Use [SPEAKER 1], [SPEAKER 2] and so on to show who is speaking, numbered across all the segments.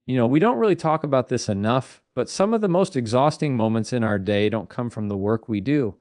[SPEAKER 1] We don't really talk about this enough, but some of the most exhausting moments in our day don't come from the work we do.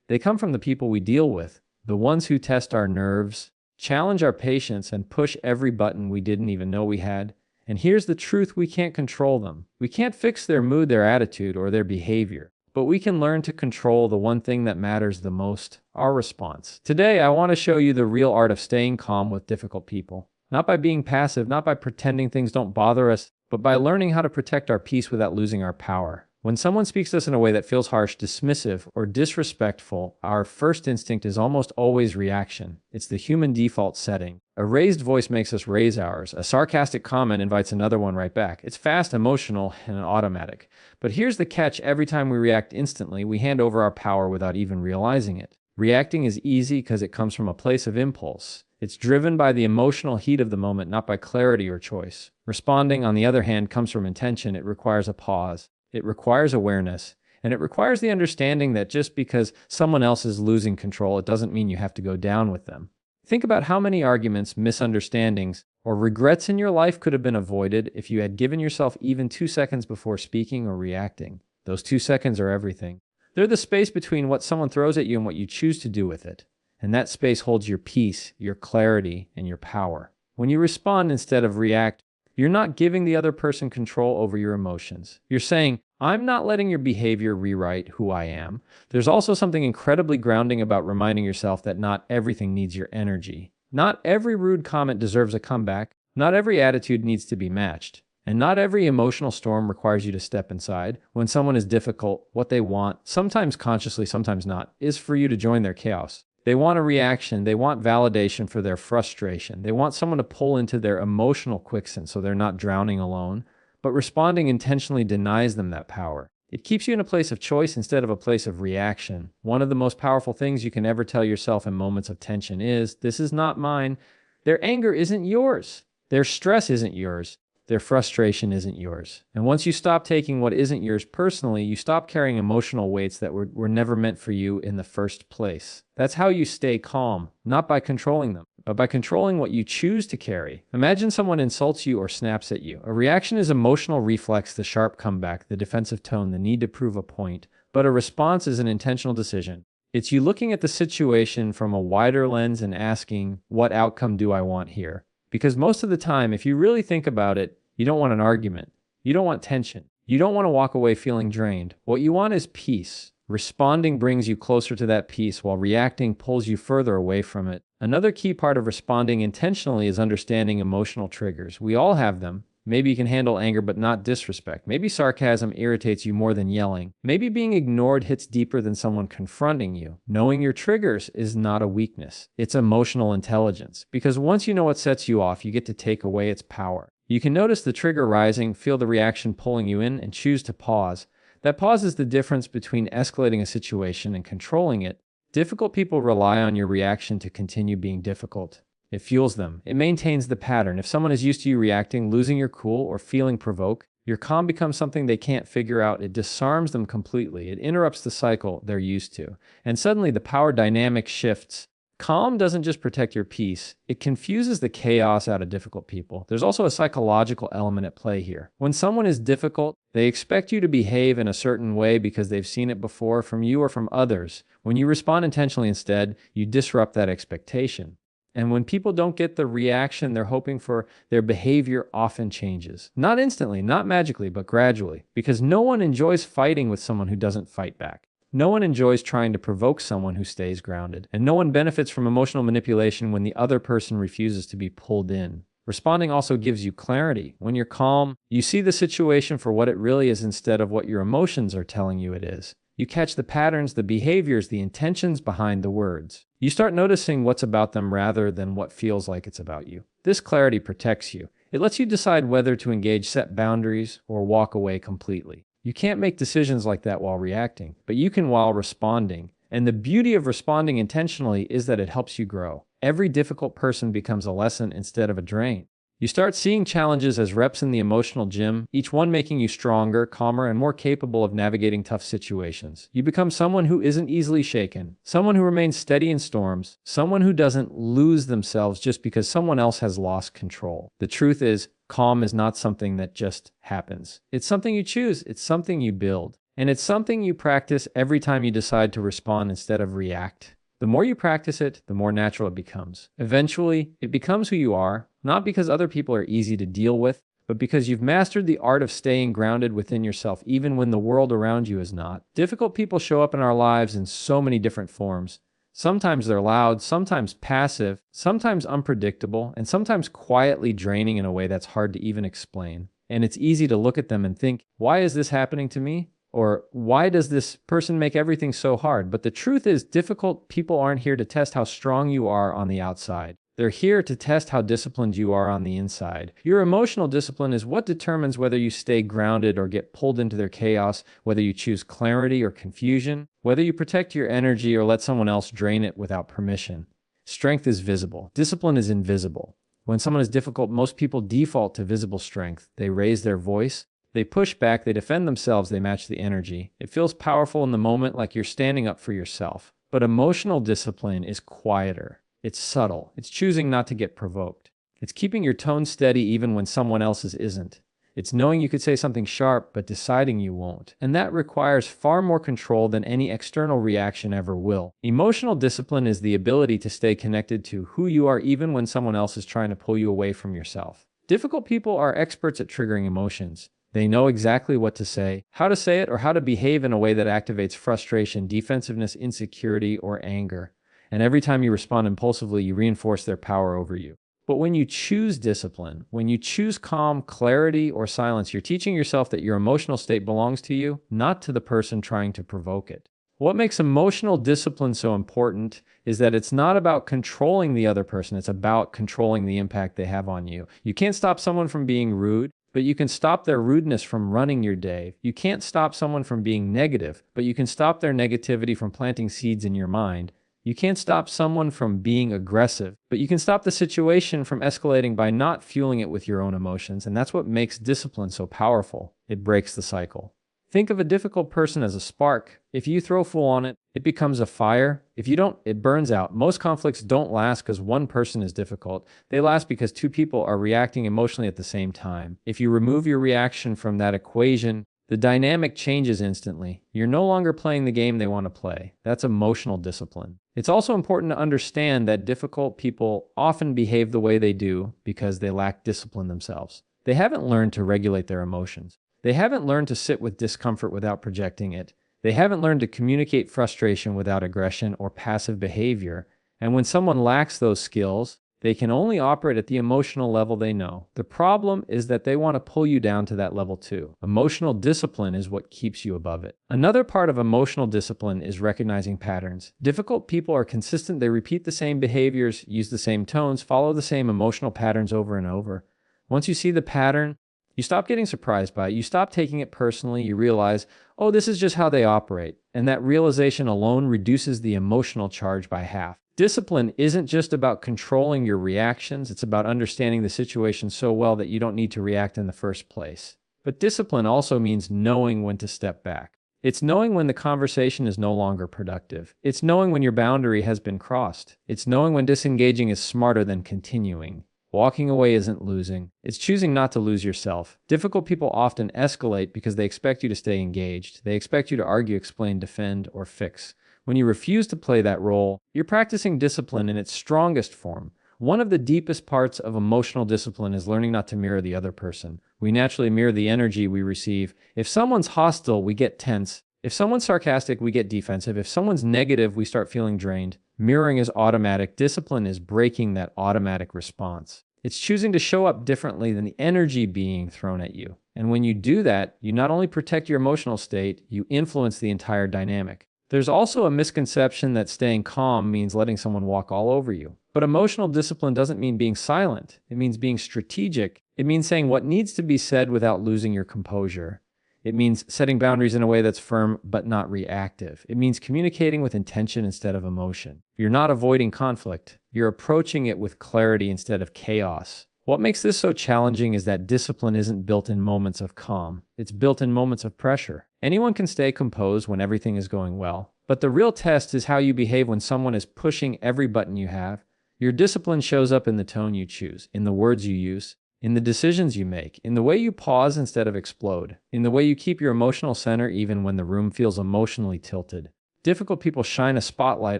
[SPEAKER 1] They come from the people we deal with, the ones who test our nerves, challenge our patience, and push every button we didn't even know we had. And here's the truth: we can't control them. We can't fix their mood, their attitude, or their behavior. But we can learn to control the one thing that matters the most: our response. Today, I want to show you the real art of staying calm with difficult people. Not by being passive, not by pretending things don't bother us, but by learning how to protect our peace without losing our power. When someone speaks to us in a way that feels harsh, dismissive, or disrespectful, our first instinct is almost always reaction. It's the human default setting. A raised voice makes us raise ours. A sarcastic comment invites another one right back. It's fast, emotional, and automatic. But here's the catch: every time we react instantly, we hand over our power without even realizing it. Reacting is easy because it comes from a place of impulse. It's driven by the emotional heat of the moment, not by clarity or choice. Responding, on the other hand, comes from intention. It requires a pause. It requires awareness, and it requires the understanding that just because someone else is losing control, it doesn't mean you have to go down with them. Think about how many arguments, misunderstandings, or regrets in your life could have been avoided if you had given yourself even 2 seconds before speaking or reacting. Those 2 seconds are everything. They're the space between what someone throws at you and what you choose to do with it. And that space holds your peace, your clarity, and your power. When you respond instead of react, you're not giving the other person control over your emotions. You're saying, I'm not letting your behavior rewrite who I am. There's also something incredibly grounding about reminding yourself that not everything needs your energy. Not every rude comment deserves a comeback. Not every attitude needs to be matched. And not every emotional storm requires you to step inside. When someone is difficult, what they want, sometimes consciously, sometimes not, is for you to join their chaos. They want a reaction. They want validation for their frustration. They want someone to pull into their emotional quicksand so they're not drowning alone. But responding intentionally denies them that power. It keeps you in a place of choice instead of a place of reaction. One of the most powerful things you can ever tell yourself in moments of tension is, this is not mine. Their anger isn't yours. Their stress isn't yours. Their frustration isn't yours. And once you stop taking what isn't yours personally, you stop carrying emotional weights that were never meant for you in the first place. That's how you stay calm, not by controlling them, but by controlling what you choose to carry. Imagine someone insults you or snaps at you. A reaction is emotional reflex, the sharp comeback, the defensive tone, the need to prove a point. But a response is an intentional decision. It's you looking at the situation from a wider lens and asking, what outcome do I want here? Because most of the time, if you really think about it, you don't want an argument. You don't want tension. You don't want to walk away feeling drained. What you want is peace. Responding brings you closer to that peace, while reacting pulls you further away from it. Another key part of responding intentionally is understanding emotional triggers. We all have them. Maybe you can handle anger but not disrespect. Maybe sarcasm irritates you more than yelling. Maybe being ignored hits deeper than someone confronting you. Knowing your triggers is not a weakness. It's emotional intelligence. Because once you know what sets you off, you get to take away its power. You can notice the trigger rising, feel the reaction pulling you in, and choose to pause. That pause is the difference between escalating a situation and controlling it. Difficult people rely on your reaction to continue being difficult. It fuels them. It maintains the pattern. If someone is used to you reacting, losing your cool, or feeling provoked, your calm becomes something they can't figure out. It disarms them completely. It interrupts the cycle they're used to. And suddenly the power dynamic shifts. Calm doesn't just protect your peace, it confuses the chaos out of difficult people. There's also a psychological element at play here. When someone is difficult, they expect you to behave in a certain way because they've seen it before from you or from others. When you respond intentionally instead, you disrupt that expectation. And when people don't get the reaction they're hoping for, their behavior often changes. Not instantly, not magically, but gradually. Because no one enjoys fighting with someone who doesn't fight back. No one enjoys trying to provoke someone who stays grounded, and no one benefits from emotional manipulation when the other person refuses to be pulled in. Responding also gives you clarity. When you're calm, you see the situation for what it really is instead of what your emotions are telling you it is. You catch the patterns, the behaviors, the intentions behind the words. You start noticing what's about them rather than what feels like it's about you. This clarity protects you. It lets you decide whether to engage, set boundaries, or walk away completely. You can't make decisions like that while reacting, but you can while responding. And the beauty of responding intentionally is that it helps you grow. Every difficult person becomes a lesson instead of a drain. You start seeing challenges as reps in the emotional gym, each one making you stronger, calmer, and more capable of navigating tough situations. You become someone who isn't easily shaken, someone who remains steady in storms, someone who doesn't lose themselves just because someone else has lost control. The truth is, Calm is not something that just happens. It's something you choose. It's something you build. And it's something you practice every time you decide to respond instead of react. The more you practice it, the more natural it becomes. Eventually, it becomes who you are, not because other people are easy to deal with, but because you've mastered the art of staying grounded within yourself even when the world around you is not. Difficult people show up in our lives in so many different forms. Sometimes they're loud, sometimes passive, sometimes unpredictable, and sometimes quietly draining in a way that's hard to even explain. And it's easy to look at them and think, why is this happening to me? Or why does this person make everything so hard? But the truth is, difficult people aren't here to test how strong you are on the outside. They're here to test how disciplined you are on the inside. Your emotional discipline is what determines whether you stay grounded or get pulled into their chaos, whether you choose clarity or confusion, whether you protect your energy or let someone else drain it without permission. Strength is visible. Discipline is invisible. When someone is difficult, most people default to visible strength. They raise their voice. They push back. They defend themselves. They match the energy. It feels powerful in the moment, like you're standing up for yourself. But emotional discipline is quieter. It's subtle. It's choosing not to get provoked. It's keeping your tone steady even when someone else's isn't. It's knowing you could say something sharp, but deciding you won't. And that requires far more control than any external reaction ever will. Emotional discipline is the ability to stay connected to who you are even when someone else is trying to pull you away from yourself. Difficult people are experts at triggering emotions. They know exactly what to say, how to say it, or how to behave in a way that activates frustration, defensiveness, insecurity, or anger. And every time you respond impulsively, you reinforce their power over you. But when you choose discipline, when you choose calm, clarity, or silence, you're teaching yourself that your emotional state belongs to you, not to the person trying to provoke it. What makes emotional discipline so important is that it's not about controlling the other person, it's about controlling the impact they have on you. You can't stop someone from being rude, but you can stop their rudeness from running your day. You can't stop someone from being negative, but you can stop their negativity from planting seeds in your mind. You can't stop someone from being aggressive, but you can stop the situation from escalating by not fueling it with your own emotions, and that's what makes discipline so powerful. It breaks the cycle. Think of a difficult person as a spark. If you throw fuel on it, it becomes a fire. If you don't, it burns out. Most conflicts don't last because one person is difficult. They last because two people are reacting emotionally at the same time. If you remove your reaction from that equation, the dynamic changes instantly. You're no longer playing the game they want to play. That's emotional discipline. It's also important to understand that difficult people often behave the way they do because they lack discipline themselves. They haven't learned to regulate their emotions. They haven't learned to sit with discomfort without projecting it. They haven't learned to communicate frustration without aggression or passive behavior. And when someone lacks those skills, they can only operate at the emotional level they know. The problem is that they want to pull you down to that level too. Emotional discipline is what keeps you above it. Another part of emotional discipline is recognizing patterns. Difficult people are consistent. They repeat the same behaviors, use the same tones, follow the same emotional patterns over and over. Once you see the pattern, you stop getting surprised by it. You stop taking it personally. You realize, oh, this is just how they operate. And that realization alone reduces the emotional charge by half. Discipline isn't just about controlling your reactions. It's about understanding the situation so well that you don't need to react in the first place. But discipline also means knowing when to step back. It's knowing when the conversation is no longer productive. It's knowing when your boundary has been crossed. It's knowing when disengaging is smarter than continuing. Walking away isn't losing. It's choosing not to lose yourself. Difficult people often escalate because they expect you to stay engaged. They expect you to argue, explain, defend, or fix. When you refuse to play that role, you're practicing discipline in its strongest form. One of the deepest parts of emotional discipline is learning not to mirror the other person. We naturally mirror the energy we receive. If someone's hostile, we get tense. If someone's sarcastic, we get defensive. If someone's negative, we start feeling drained. Mirroring is automatic. Discipline is breaking that automatic response. It's choosing to show up differently than the energy being thrown at you. And when you do that, you not only protect your emotional state, you influence the entire dynamic. There's also a misconception that staying calm means letting someone walk all over you. But emotional discipline doesn't mean being silent. It means being strategic. It means saying what needs to be said without losing your composure. It means setting boundaries in a way that's firm but not reactive. It means communicating with intention instead of emotion. You're not avoiding conflict. You're approaching it with clarity instead of chaos. What makes this so challenging is that discipline isn't built in moments of calm. It's built in moments of pressure. Anyone can stay composed when everything is going well. But the real test is how you behave when someone is pushing every button you have. Your discipline shows up in the tone you choose, in the words you use, in the decisions you make, in the way you pause instead of explode, in the way you keep your emotional center even when the room feels emotionally tilted. Difficult people shine a spotlight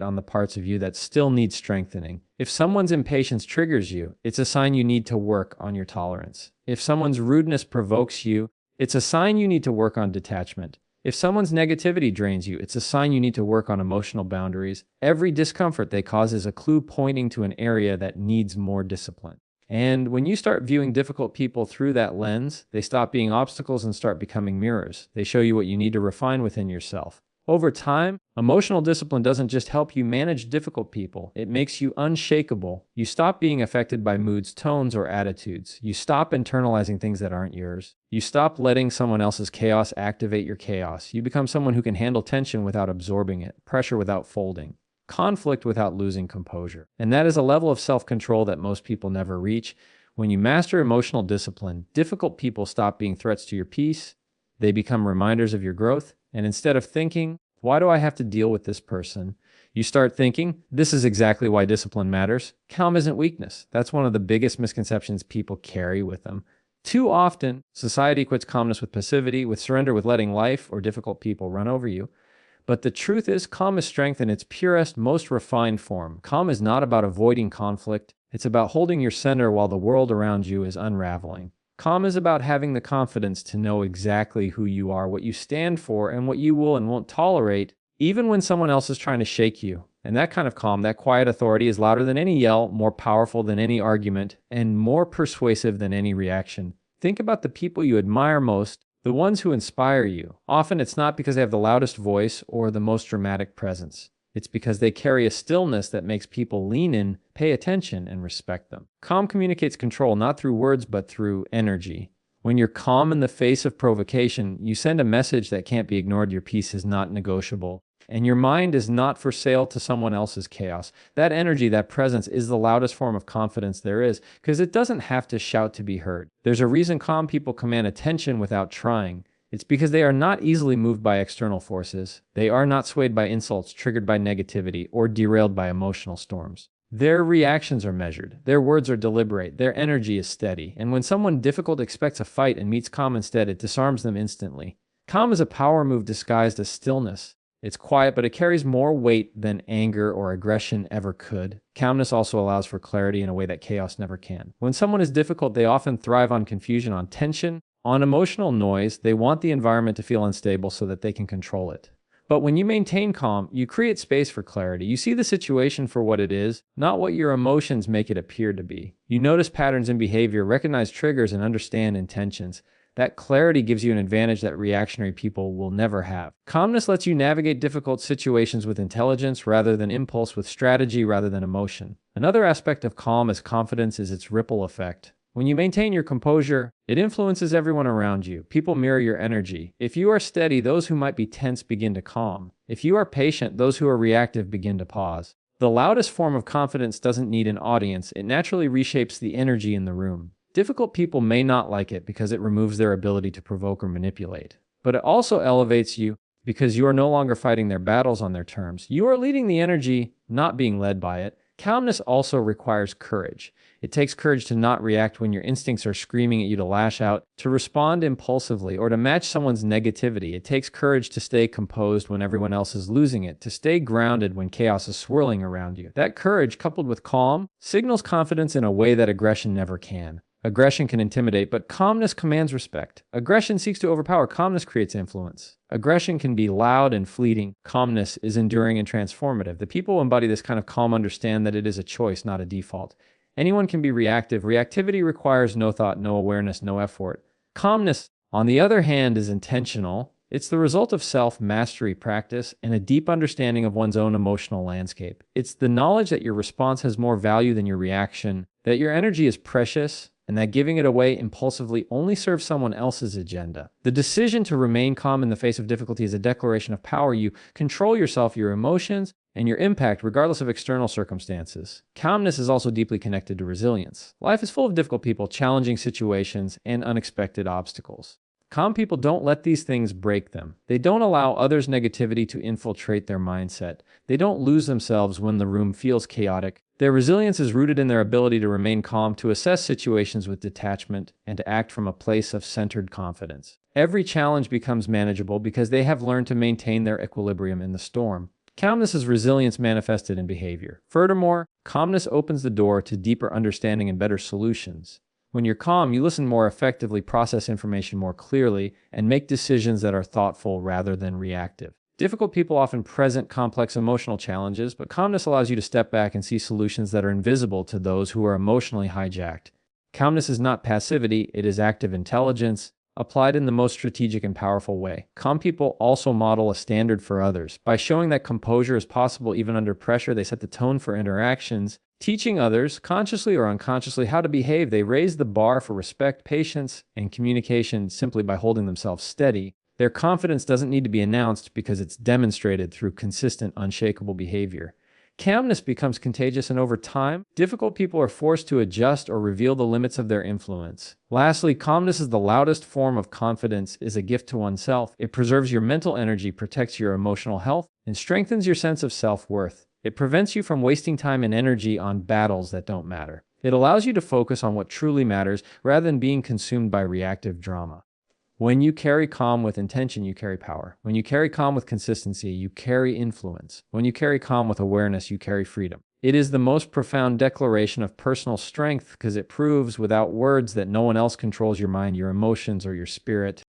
[SPEAKER 1] on the parts of you that still need strengthening. If someone's impatience triggers you, it's a sign you need to work on your tolerance. If someone's rudeness provokes you, it's a sign you need to work on detachment. If someone's negativity drains you, it's a sign you need to work on emotional boundaries. Every discomfort they cause is a clue pointing to an area that needs more discipline. And when you start viewing difficult people through that lens, they stop being obstacles and start becoming mirrors. They show you what you need to refine within yourself. Over time, emotional discipline doesn't just help you manage difficult people, it makes you unshakable. You stop being affected by moods, tones, or attitudes. You stop internalizing things that aren't yours. You stop letting someone else's chaos activate your chaos. You become someone who can handle tension without absorbing it, pressure without folding, conflict without losing composure. And that is a level of self-control that most people never reach. When you master emotional discipline, difficult people stop being threats to your peace. They become reminders of your growth. And instead of thinking, why do I have to deal with this person? You start thinking, this is exactly why discipline matters. Calm isn't weakness. That's one of the biggest misconceptions people carry with them. Too often, society equates calmness with passivity, with surrender, with letting life or difficult people run over you. But the truth is, calm is strength in its purest, most refined form. Calm is not about avoiding conflict. It's about holding your center while the world around you is unraveling. Calm is about having the confidence to know exactly who you are, what you stand for, and what you will and won't tolerate, even when someone else is trying to shake you. And that kind of calm, that quiet authority, is louder than any yell, more powerful than any argument, and more persuasive than any reaction. Think about the people you admire most, the ones who inspire you. Often it's not because they have the loudest voice or the most dramatic presence. It's because they carry a stillness that makes people lean in, pay attention, and respect them. Calm communicates control not through words but through energy. When you're calm in the face of provocation, you send a message that can't be ignored. Your peace is not negotiable, and your mind is not for sale to someone else's chaos. That energy, that presence, is the loudest form of confidence there is, because it doesn't have to shout to be heard. There's a reason calm people command attention without trying. It's because they are not easily moved by external forces. They are not swayed by insults, triggered by negativity, or derailed by emotional storms. Their reactions are measured. Their words are deliberate. Their energy is steady. And when someone difficult expects a fight and meets calm instead, it disarms them instantly. Calm is a power move disguised as stillness. It's quiet, but it carries more weight than anger or aggression ever could. Calmness also allows for clarity in a way that chaos never can. When someone is difficult, they often thrive on confusion, on tension, on emotional noise. They want the environment to feel unstable so that they can control it. But when you maintain calm, you create space for clarity. You see the situation for what it is, not what your emotions make it appear to be. You notice patterns in behavior, recognize triggers, and understand intentions. That clarity gives you an advantage that reactionary people will never have. Calmness lets you navigate difficult situations with intelligence rather than impulse, with strategy rather than emotion. Another aspect of calm as confidence is its ripple effect. When you maintain your composure, it influences everyone around you. People mirror your energy. If you are steady, those who might be tense begin to calm. If you are patient, those who are reactive begin to pause. The loudest form of confidence doesn't need an audience. It naturally reshapes the energy in the room. Difficult people may not like it because it removes their ability to provoke or manipulate. But it also elevates you because you are no longer fighting their battles on their terms. You are leading the energy, not being led by it. Calmness also requires courage. It takes courage to not react when your instincts are screaming at you to lash out, to respond impulsively, or to match someone's negativity. It takes courage to stay composed when everyone else is losing it, to stay grounded when chaos is swirling around you. That courage, coupled with calm, signals confidence in a way that aggression never can. Aggression can intimidate, but calmness commands respect. Aggression seeks to overpower. Calmness creates influence. Aggression can be loud and fleeting. Calmness is enduring and transformative. The people who embody this kind of calm understand that it is a choice, not a default. Anyone can be reactive. Reactivity requires no thought, no awareness, no effort. Calmness, on the other hand, is intentional. It's the result of self-mastery practice and a deep understanding of one's own emotional landscape. It's the knowledge that your response has more value than your reaction, that your energy is precious, and that giving it away impulsively only serves someone else's agenda. The decision to remain calm in the face of difficulty is a declaration of power. You control yourself, your emotions, and your impact regardless of external circumstances. Calmness is also deeply connected to resilience. Life is full of difficult people, challenging situations, and unexpected obstacles. Calm people don't let these things break them. They don't allow others' negativity to infiltrate their mindset. They don't lose themselves when the room feels chaotic. Their resilience is rooted in their ability to remain calm, to assess situations with detachment, and to act from a place of centered confidence. Every challenge becomes manageable because they have learned to maintain their equilibrium in the storm. Calmness is resilience manifested in behavior. Furthermore, calmness opens the door to deeper understanding and better solutions. When you're calm, you listen more effectively, process information more clearly, and make decisions that are thoughtful rather than reactive. Difficult people often present complex emotional challenges, but calmness allows you to step back and see solutions that are invisible to those who are emotionally hijacked. Calmness is not passivity, it is active intelligence, applied in the most strategic and powerful way. Calm people also model a standard for others. By showing that composure is possible even under pressure, they set the tone for interactions. Teaching others, consciously or unconsciously, how to behave, they raise the bar for respect, patience, and communication simply by holding themselves steady. Their confidence doesn't need to be announced because it's demonstrated through consistent, unshakable behavior. Calmness becomes contagious, and over time, difficult people are forced to adjust or reveal the limits of their influence. Lastly, calmness is the loudest form of confidence, is a gift to oneself. It preserves your mental energy, protects your emotional health, and strengthens your sense of self-worth. It prevents you from wasting time and energy on battles that don't matter. It allows you to focus on what truly matters rather than being consumed by reactive drama. When you carry calm with intention, you carry power. When you carry calm with consistency, you carry influence. When you carry calm with awareness, you carry freedom. It is the most profound declaration of personal strength because it proves without words that no one else controls your mind, your emotions, or your spirit.